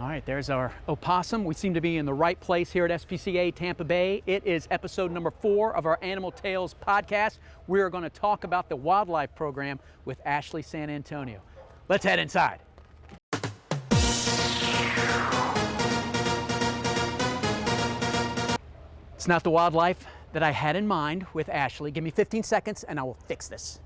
All right, there's our opossum. We seem to be in the right place here at SPCA Tampa Bay. It is episode number 4 of our Animal Tales podcast. We are going to talk about the wildlife program with Ashley San Antonio. Let's head inside. It's not the wildlife that I had in mind with Ashley. Give me 15 seconds and I will fix this.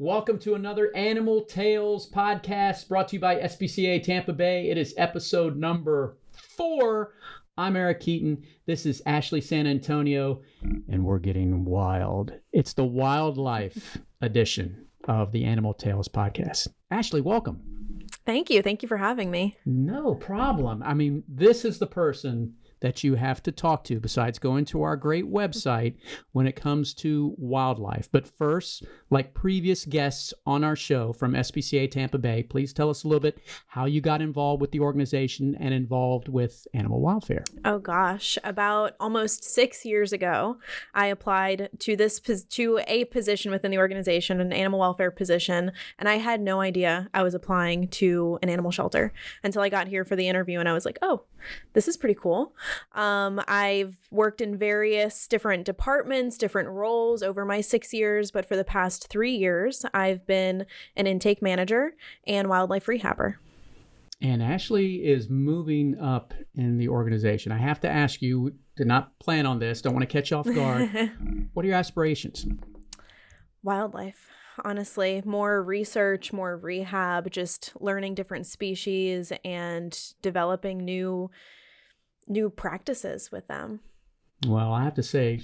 Welcome to another Animal Tales podcast brought to you by SPCA Tampa Bay. It is episode number 4. I'm Eric Keaton. This is Ashley San Antonio, and we're getting wild. It's the wildlife edition of the Animal Tales podcast. Ashley, welcome. Thank you. Thank you for having me. No problem. I mean, this is the person that you have to talk to besides going to our great website when it comes to wildlife. But first, like previous guests on our show from SPCA Tampa Bay, please tell us a little bit how you got involved with the organization and involved with animal welfare. Oh gosh, about almost 6 years ago, I applied to a position within the organization, an animal welfare position, and I had no idea I was applying to an animal shelter until I got here for the interview, and I was like, oh, this is pretty cool. I've worked in various different departments, different roles over my 6 years, but for the past 3 years, I've been an intake manager and wildlife rehabber. And Ashley is moving up in the organization. I have to ask you, did not plan on this, don't want to catch you off guard. What are your aspirations? Wildlife. Honestly, more research, more rehab, just learning different species and developing new practices with them. Well, I have to say,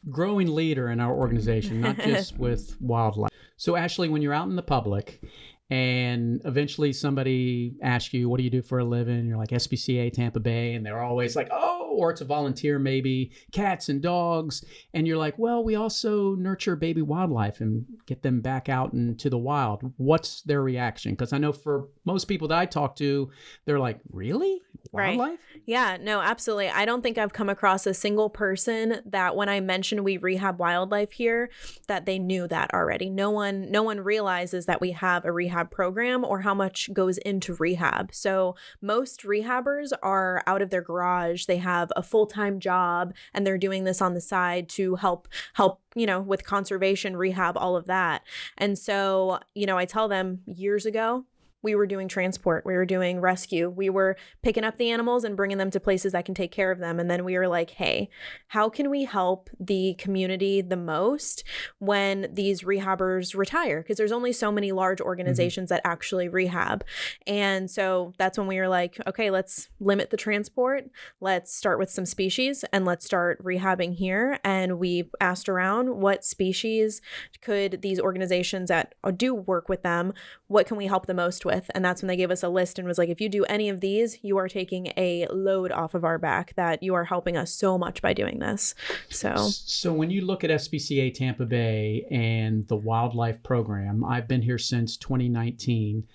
growing leader in our organization, not just with wildlife. So Ashley, when you're out in the public and eventually somebody asks you, what do you do for a living? You're like SPCA Tampa Bay, and they're always like, oh, or it's a volunteer maybe, cats and dogs. And you're like, well, we also nurture baby wildlife and get them back out into the wild. What's their reaction? Because I know for most people that I talk to, they're like, really? Wildlife? Right. Yeah, no, absolutely. I don't think I've come across a single person that when I mentioned we rehab wildlife here, that they knew that already. No one realizes that we have a rehab program or how much goes into rehab. So most rehabbers are out of their garage. They have a full-time job and they're doing this on the side to help, with conservation, rehab, all of that. And so, I tell them years ago, we were doing transport, we were doing rescue, we were picking up the animals and bringing them to places that can take care of them. And then we were like, hey, how can we help the community the most when these rehabbers retire? Because there's only so many large organizations that actually rehab. And so that's when we were like, okay, let's limit the transport. Let's start with some species and let's start rehabbing here. And we asked around what species could these organizations that do work with them, what can we help the most with? And that's when they gave us a list and was like, if you do any of these, you are taking a load off of our back, that you are helping us so much by doing this. So when you look at SPCA Tampa Bay and the wildlife program, I've been here since 2019.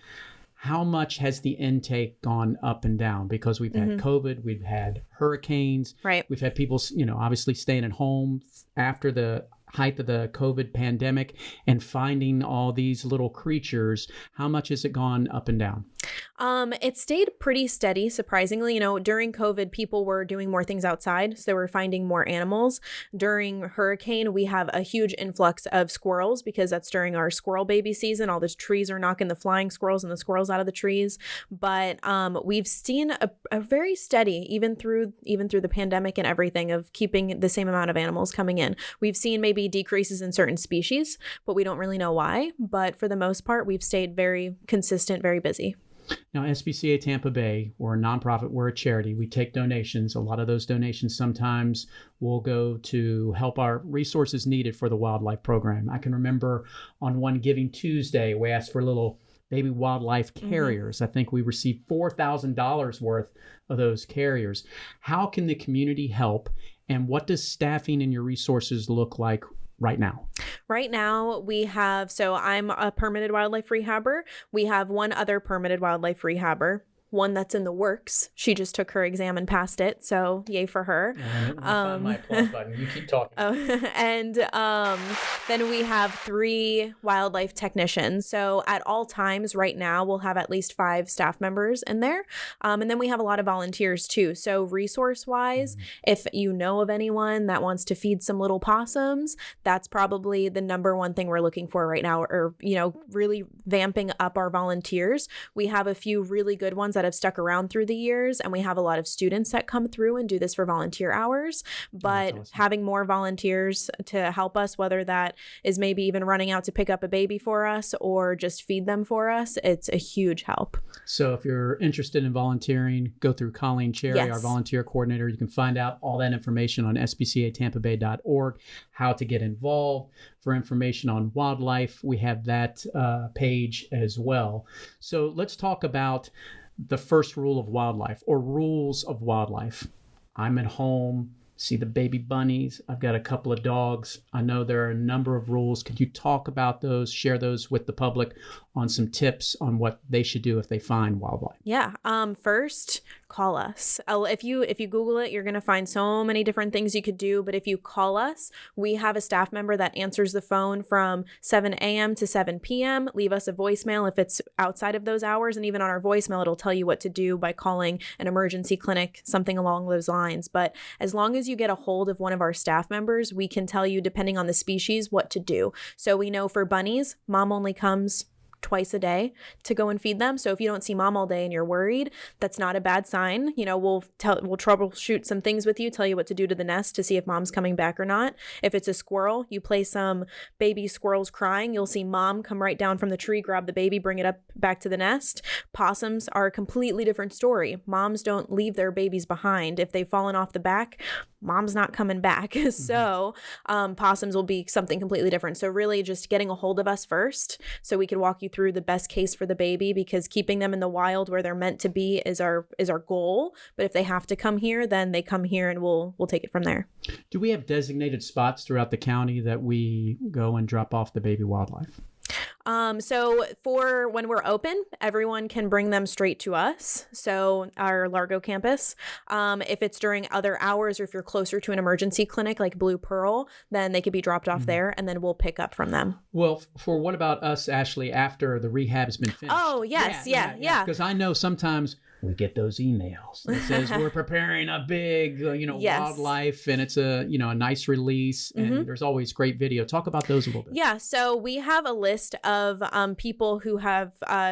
How much has the intake gone up and down? Because we've had COVID, we've had hurricanes, right? We've had people, obviously staying at home after the height of the COVID pandemic and finding all these little creatures. How much has it gone up and down? It stayed pretty steady, surprisingly. During COVID, people were doing more things outside, so they were finding more animals. During hurricane, we have a huge influx of squirrels because that's during our squirrel baby season. All the trees are knocking the flying squirrels and the squirrels out of the trees. But we've seen a very steady, even through the pandemic and everything, of keeping the same amount of animals coming in. We've seen maybe decreases in certain species, but we don't really know why. But for the most part, we've stayed very consistent, very busy. Now, SPCA Tampa Bay, we're a nonprofit, we're a charity. We take donations. A lot of those donations sometimes will go to help our resources needed for the wildlife program. I can remember on one Giving Tuesday, we asked for little baby wildlife carriers. I think we received $4,000 worth of those carriers. How can the community help, and what does staffing and your resources look like right now? Right now we have, so I'm a permitted wildlife rehabber. We have one other permitted wildlife rehabber. one that's in the works. She just took her exam and passed it, so yay for her. Find my applause button. You keep talking. And then we have 3 wildlife technicians. So at all times right now, we'll have at least 5 staff members in there. And then we have a lot of volunteers too. So resource-wise, if you know of anyone that wants to feed some little possums, that's probably the number one thing we're looking for right now, or, really vamping up our volunteers. We have a few really good ones that have stuck around through the years, and we have a lot of students that come through and do this for volunteer hours. But awesome. Having more volunteers to help us, whether that is maybe even running out to pick up a baby for us or just feed them for us, it's a huge help. So if you're interested in volunteering, go through Colleen Cherry, our volunteer coordinator. You can find out all that information on spcatampabay.org, how to get involved. For information on wildlife, we have that page as well. So let's talk about the first rule of wildlife, or rules of wildlife. I'm at home, see the baby bunnies. I've got a couple of dogs. I know there are a number of rules. Could you talk about those, share those with the public on some tips on what they should do if they find wildlife? Yeah. First, call us. If you Google it, you're going to find so many different things you could do. But if you call us, we have a staff member that answers the phone from 7 a.m. to 7 p.m. Leave us a voicemail if it's outside of those hours. And even on our voicemail, it'll tell you what to do by calling an emergency clinic, something along those lines. But as long as you get a hold of one of our staff members, we can tell you, depending on the species, what to do. So we know for bunnies, mom only comes twice a day to go and feed them. So if you don't see mom all day and you're worried, that's not a bad sign. We'll troubleshoot some things with you, tell you what to do to the nest to see if mom's coming back or not. If it's a squirrel, you play some baby squirrels crying, you'll see mom come right down from the tree, grab the baby, bring it up back to the nest. Possums are a completely different story. Moms don't leave their babies behind. If they've fallen off the back, mom's not coming back. So possums will be something completely different. So really just getting a hold of us first so we can walk you through the best case for the baby, because keeping them in the wild where they're meant to be is our goal. But if they have to come here, then they come here, and we'll take it from there. Do we have designated spots throughout the county that we go and drop off the baby wildlife? So for when we're open, everyone can bring them straight to us. So our Largo campus, if it's during other hours, or if you're closer to an emergency clinic like Blue Pearl, then they could be dropped off there, and then we'll pick up from them. Well, for what about us, Ashley, after the rehab has been finished? Oh, yes. Yeah. Because I know sometimes we get those emails that says we're preparing a big, wildlife, and it's a nice release, and there's always great video. Talk about those a little bit. Yeah. So we have a list of people who have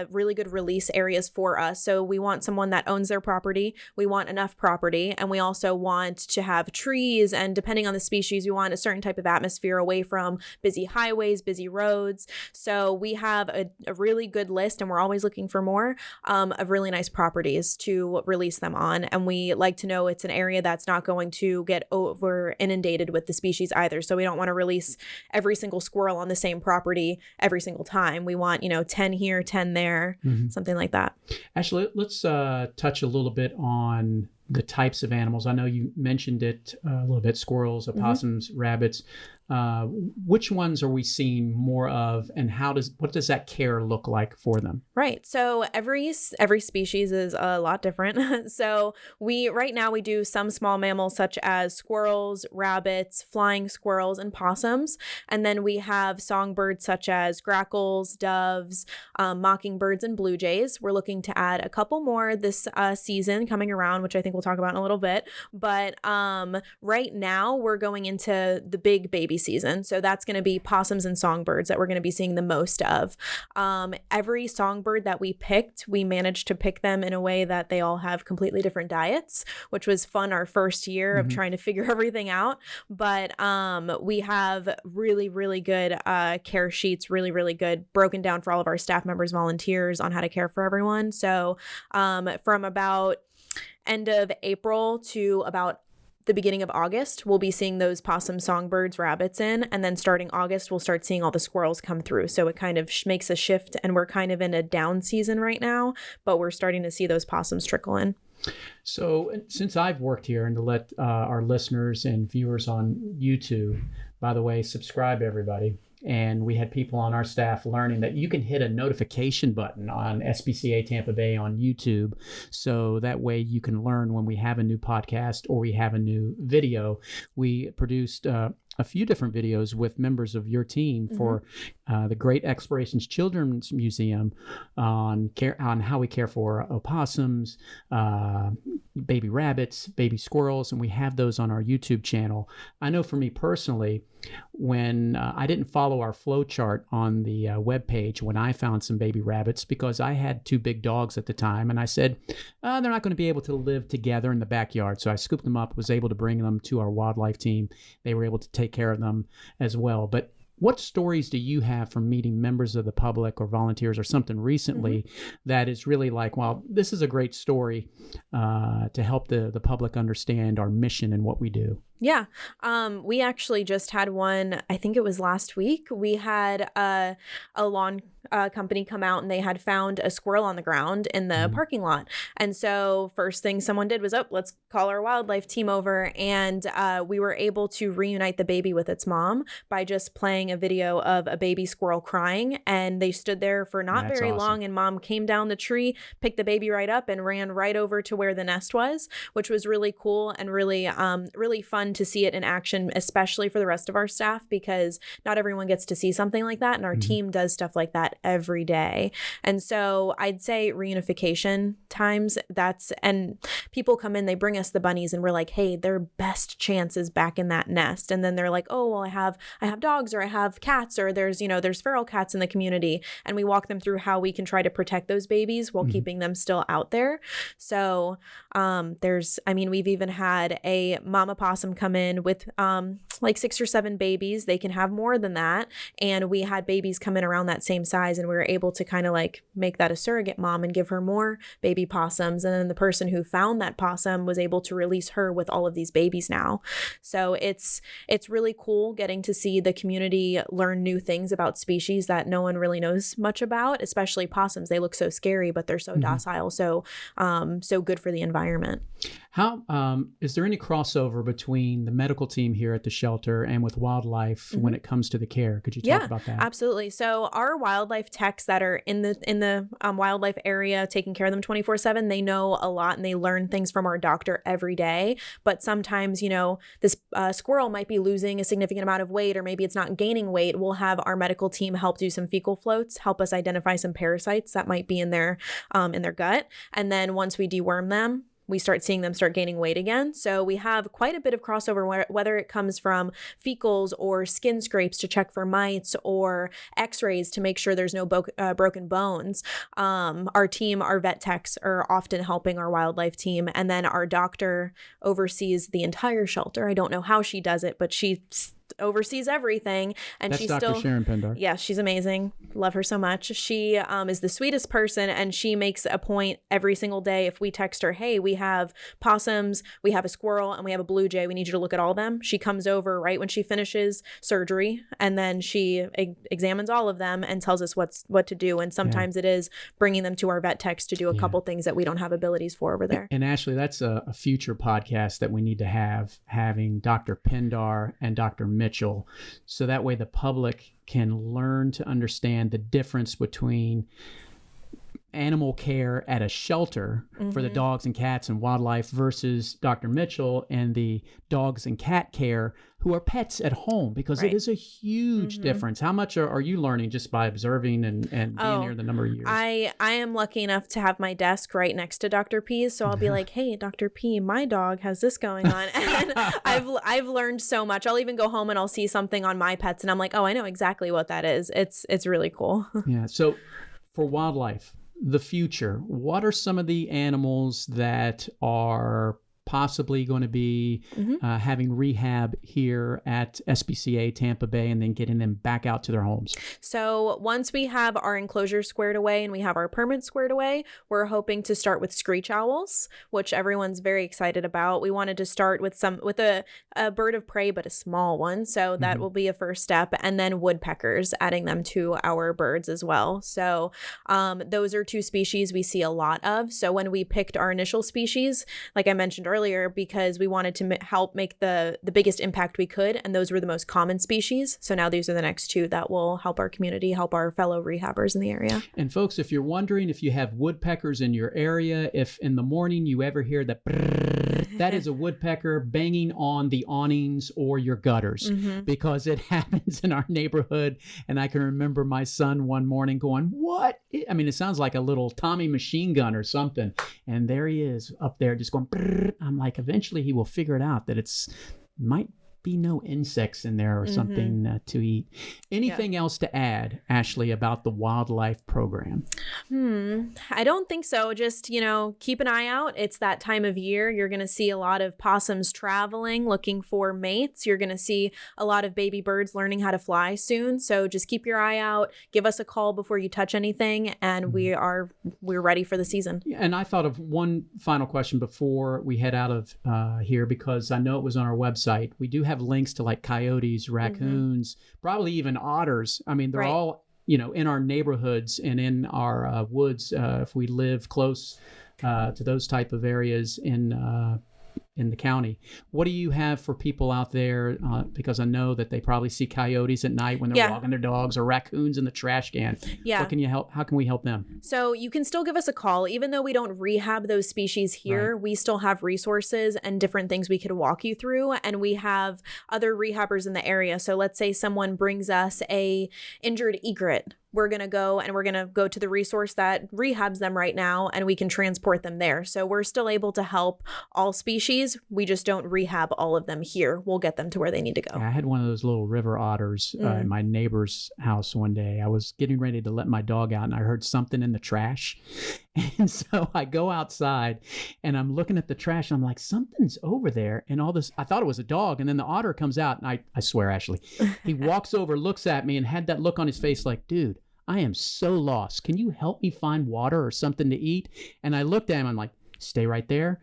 really good release areas for us. So we want someone that owns their property. We want enough property, and we also want to have trees. And depending on the species, we want a certain type of atmosphere away from busy highways, busy roads. So we have a really good list, and we're always looking for more of really nice properties to release them on. And we like to know it's an area that's not going to get over inundated with the species either. So we don't want to release every single squirrel on the same property every single time. We want, 10 here, 10 there, something like that. Actually, let's touch a little bit on the types of animals. I know you mentioned it a little bit: squirrels, opossums, rabbits. Which ones are we seeing more of, and what does that care look like for them? Right. So every species is a lot different. So right now we do some small mammals such as squirrels, rabbits, flying squirrels, and possums. And then we have songbirds such as grackles, doves, mockingbirds, and blue jays. We're looking to add a couple more this season coming around, which I think we'll talk about in a little bit. But right now we're going into the big baby season. So that's going to be possums and songbirds that we're going to be seeing the most of. Every songbird that we picked, we managed to pick them in a way that they all have completely different diets, which was fun our first year of trying to figure everything out. But we have really, really good care sheets, really, really good broken down for all of our staff members, volunteers on how to care for everyone. So from about end of April to about the beginning of August, we'll be seeing those possum, songbirds, rabbits in, and then starting August, we'll start seeing all the squirrels come through. So it kind of makes a shift, and we're kind of in a down season right now, but we're starting to see those possums trickle in. So since I've worked here, and to let our listeners and viewers on YouTube, by the way, subscribe everybody. and we had people on our staff learning that you can hit a notification button on SPCA Tampa Bay on YouTube. So that way you can learn when we have a new podcast or we have a new video. We produced a few different videos with members of your team for the Great Explorations Children's Museum on how we care for opossums, baby rabbits, baby squirrels, and we have those on our YouTube channel. I know for me personally, when I didn't follow our flow chart on the webpage when I found some baby rabbits because I had 2 big dogs at the time, and I said, they're not going to be able to live together in the backyard. So I scooped them up, was able to bring them to our wildlife team. They were able to take care of them as well. But what stories do you have from meeting members of the public or volunteers or something recently that is really like, well, this is a great story to help the public understand our mission and what we do? Yeah. We actually just had one, I think it was last week. We had a lawn company come out and they had found a squirrel on the ground in the parking lot. And so first thing someone did was, let's call our wildlife team over. And we were able to reunite the baby with its mom by just playing a video of a baby squirrel crying. And they stood there for not That's very awesome. long. And mom came down the tree, picked the baby right up and ran right over to where the nest was, which was really cool and really, really fun to see it in action, especially for the rest of our staff, because not everyone gets to see something like that. And our team does stuff like that every day. And so I'd say reunification times, and people come in, they bring us the bunnies and we're like, hey, their best chance is back in that nest. And then they're like, oh, well, I have dogs or I have cats or there's feral cats in the community. And we walk them through how we can try to protect those babies while keeping them still out there. So we've even had a mama possum come in with like 6 or 7 babies. They can have more than that. And we had babies come in around that same size and we were able to kind of like make that a surrogate mom and give her more baby possums. And then the person who found that possum was able to release her with all of these babies now. So it's really cool getting to see the community learn new things about species that no one really knows much about, especially possums. They look so scary, but they're so docile. So good for the environment. How is there any crossover between the medical team here at the shelter and with wildlife when it comes to the care? Could you talk about that? Absolutely. So our wildlife techs that are in the wildlife area taking care of them 24/7, they know a lot and they learn things from our doctor every day. But sometimes, this squirrel might be losing a significant amount of weight, or maybe it's not gaining weight. We'll have our medical team help do some fecal floats, help us identify some parasites that might be in their gut. And then once we deworm them, we start seeing them start gaining weight again. So we have quite a bit of crossover, whether it comes from fecals or skin scrapes to check for mites or x-rays to make sure there's no broken bones. Our vet techs are often helping our wildlife team. And then our doctor oversees the entire shelter. I don't know how she does it, but she oversees everything. And That's she's Dr. still Sharon Pendar. Yeah, she's amazing. Love her so much. She is the sweetest person, and she makes a point every single day. If we text her, hey, we have possums, we have a squirrel, and we have a blue jay, we need you to look at all of them. She comes over right when she finishes surgery, and then she examines all of them and tells us what to do. And sometimes it is bringing them to our vet techs to do a couple things that we don't have abilities for over there. And Ashley, that's a future podcast that we need to have, having Dr. Pendar and Dr. Mitchell, so that way the public can learn to understand the difference between animal care at a shelter for the dogs and cats and wildlife versus Dr. Mitchell and the dogs and cat care who are pets at home, because it is a huge difference. How much are you learning just by observing and being here the number of years? I am lucky enough to have my desk right next to Dr. P's, so I'll be like, hey, Dr. P, my dog has this going on. And I've learned so much. I'll even go home and I'll see something on my pets and I'm like, oh, I know exactly what that is. It's really cool. Yeah. So for wildlife, the future, what are some of the animals that are possibly going to be having rehab here at SPCA Tampa Bay and then getting them back out to their homes? So once we have our enclosure squared away and we have our permit squared away, we're hoping to start with screech owls, which everyone's very excited about. We wanted to start with a bird of prey, but a small one. So that will be a first step. And then woodpeckers, adding them to our birds as well. So those are 2 species we see a lot of. So when we picked our initial species, like I mentioned earlier, earlier because we wanted to help make the biggest impact we could. And those were the most common species. So now these are the next two that will help our community, help our fellow rehabbers in the area. And folks, if you're wondering if you have woodpeckers in your area, if in the morning you ever hear that, that is a woodpecker banging on the awnings or your gutters, because it happens in our neighborhood. And I can remember my son one morning going, what? I mean, it sounds like a little Tommy machine gun or something. And there he is up there just going, I'm like, eventually he will figure it out that it's might be no insects in there or something to eat. Anything else to add, Ashley, about the wildlife program? I don't think so. Just, keep an eye out. It's that time of year. You're going to see a lot of possums traveling, looking for mates. You're going to see a lot of baby birds learning how to fly soon. So just keep your eye out. Give us a call before you touch anything. And we're ready for the season. And I thought of one final question before we head out of here, because I know it was on our website. We do have links to like coyotes, raccoons, probably even otters. I mean, they're all, in our neighborhoods and in our woods. If we live close to those type of areas in the county. What do you have for people out there? Because I know that they probably see coyotes at night when they're walking their dogs, or raccoons in the trash can. Yeah. What can you help? How can we help them? So you can still give us a call. Even though we don't rehab those species here, we still have resources and different things we could walk you through. And we have other rehabbers in the area. So let's say someone brings us a injured egret. We're going to go to the resource that rehabs them right now, and we can transport them there. So we're still able to help all species. We just don't rehab all of them here. We'll get them to where they need to go. Yeah, I had one of those little river otters in my neighbor's house one day. I was getting ready to let my dog out, and I heard something in the trash. And so I go outside, and I'm looking at the trash. And I'm like, something's over there. And all this, I thought it was a dog. And then the otter comes out, and I swear, Ashley, he walks over, looks at me, and had that look on his face like, dude, I am so lost. Can you help me find water or something to eat? And I looked at him. I'm like, stay right there.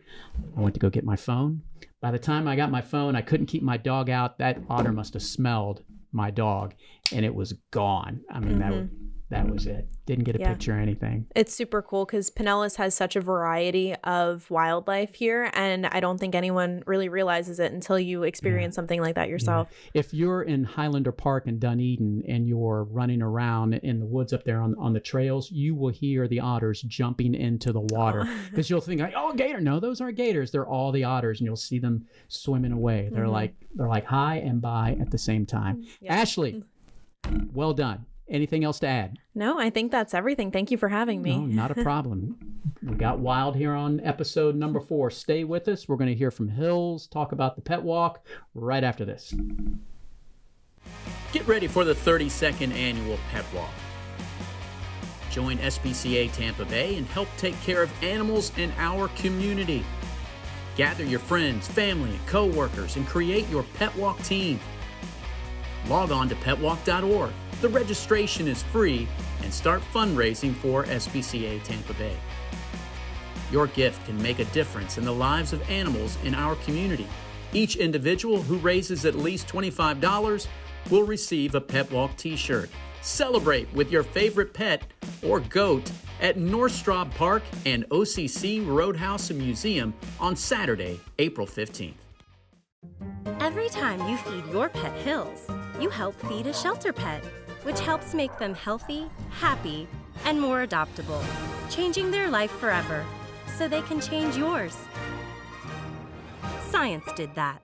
I went to go get my phone. By the time I got my phone, I couldn't keep my dog out. That otter must have smelled my dog, and it was gone. I mean, that was it. Didn't get a picture or anything. It's super cool because Pinellas has such a variety of wildlife here, and I don't think anyone really realizes it until you experience something like that yourself. Yeah. If you're in Highlander Park in Dunedin and you're running around in the woods up there on the trails, you will hear the otters jumping into the water, because you'll think like, oh, a gator. No, those aren't gators. They're all the otters, and you'll see them swimming away. They're like hi and bye at the same time. Yeah. Ashley, well done. Anything else to add? No, I think that's everything. Thank you for having me. No, not a problem. We got wild here on episode number 4. Stay with us. We're going to hear from Hills, talk about the pet walk right after this. Get ready for the 32nd annual pet walk. Join SPCA Tampa Bay and help take care of animals in our community. Gather your friends, family, and co-workers and create your pet walk team. Log on to petwalk.org. The registration is free, and start fundraising for SPCA Tampa Bay. Your gift can make a difference in the lives of animals in our community. Each individual who raises at least $25 will receive a Pet Walk t-shirt. Celebrate with your favorite pet or goat at North Straub Park and OCC Roadhouse and Museum on Saturday, April 15th. Every time you feed your pet Hills, you help feed a shelter pet, which helps make them healthy, happy, and more adoptable, changing their life forever so they can change yours. Science did that.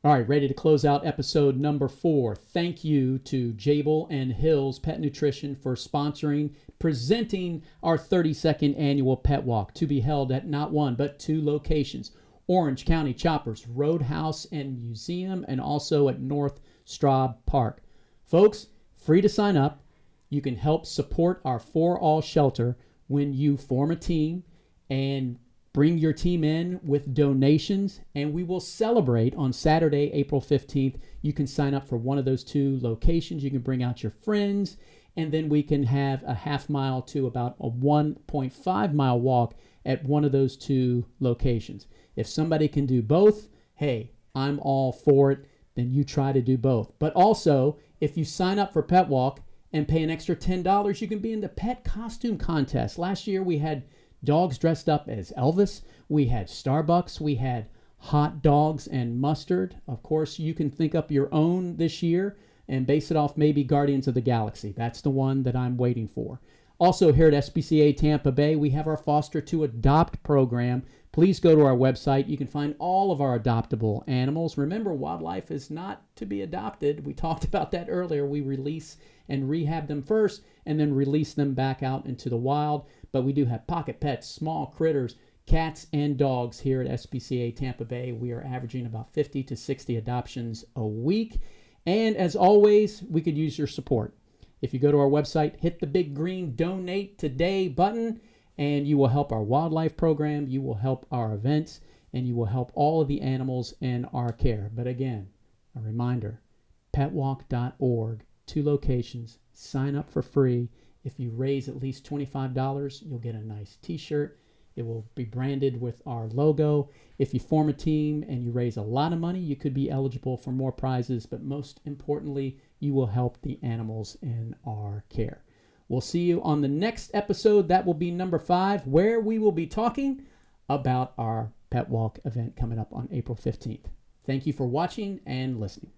All right, ready to close out episode number 4. Thank you to Jable and Hills Pet Nutrition for presenting our 32nd annual Pet Walk, to be held at not one but 2 locations: Orange County Choppers Roadhouse and Museum, and also at North Straub Park. Folks, free to sign up. You can help support our For All shelter when you form a team and bring your team in with donations, and we will celebrate on Saturday, April 15th. You can sign up for one of those 2 locations. You can bring out your friends, and then we can have a half mile to about a 1.5 mile walk at one of those 2 locations. If somebody can do both, hey, I'm all for it. Then you try to do both. But also, if you sign up for Pet Walk and pay an extra $10, you can be in the pet costume contest. Last year we had dogs dressed up as Elvis. We had Starbucks. We had hot dogs and mustard. Of course, you can think up your own this year and base it off maybe Guardians of the Galaxy. That's the one that I'm waiting for. Also, here at SPCA Tampa Bay, we have our Foster to Adopt program. Please go to our website. You can find all of our adoptable animals. Remember, wildlife is not to be adopted. We talked about that earlier. We release and rehab them first and then release them back out into the wild. But we do have pocket pets, small critters, cats and dogs here at SPCA Tampa Bay. We are averaging about 50 to 60 adoptions a week. And as always, we could use your support. If you go to our website, hit the big green Donate Today button, and you will help our wildlife program, you will help our events, and you will help all of the animals in our care. But again, a reminder, petwalk.org, 2 locations, sign up for free. If you raise at least $25, you'll get a nice t-shirt. It will be branded with our logo. If you form a team and you raise a lot of money, you could be eligible for more prizes, but most importantly, you will help the animals in our care. We'll see you on the next episode. That will be number 5, where we will be talking about our Pet Walk event coming up on April 15th. Thank you for watching and listening.